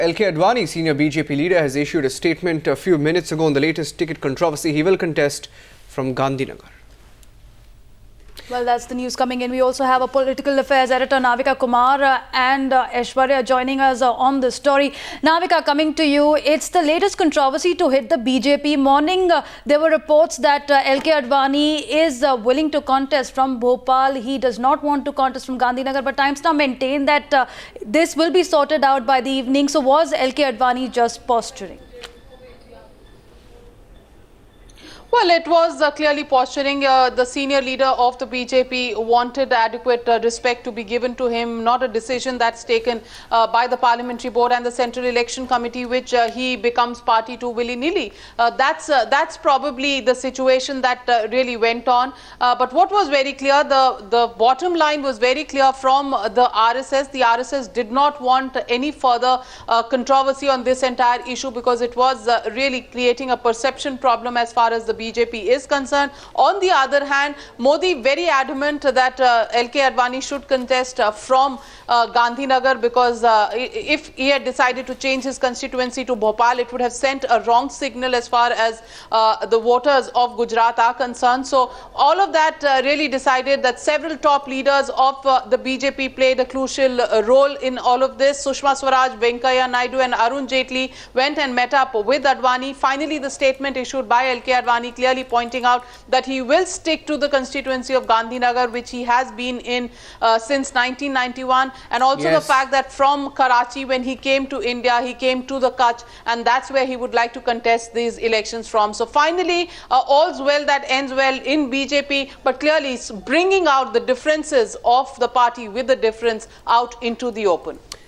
LK Advani, senior BJP leader, has issued a statement a few minutes ago on the latest ticket controversy. He will contest from Gandhinagar. Well, that's the news coming in. We also have a political affairs editor, Navika Kumar and Aishwarya joining us on this story. Navika, coming to you, it's the latest controversy to hit the BJP. Morning, there were reports that LK Advani is willing to contest from Bhopal. He does not want to contest from Gandhinagar, but Times Now maintain that this will be sorted out by the evening. So was LK Advani just posturing? Well, it was clearly posturing. The senior leader of the BJP wanted adequate respect to be given to him, not a decision that's taken by the Parliamentary Board and the Central Election Committee, which he becomes party to willy-nilly. That's probably the situation that really went on. But what was very clear, the bottom line was very clear from the RSS. The RSS did not want any further controversy on this entire issue because it was really creating a perception problem as far as the BJP is concerned. On the other hand, Modi very adamant that LK Advani should contest from Gandhinagar because if he had decided to change his constituency to Bhopal, it would have sent a wrong signal as far as the voters of Gujarat are concerned. So all of that really decided that several top leaders of the BJP played a crucial role in all of this. Sushma Swaraj, Venkaiah Naidu and Arun Jaitley went and met up with Advani. Finally, the statement issued by LK Advani clearly pointing out that he will stick to the constituency of Gandhinagar, which he has been in since 1991, and also the fact that from Karachi, when he came to India, he came to the Kutch, and that's where he would like to contest these elections from. So finally, all's well that ends well in BJP, but clearly bringing out the differences of the party with the difference out into the open.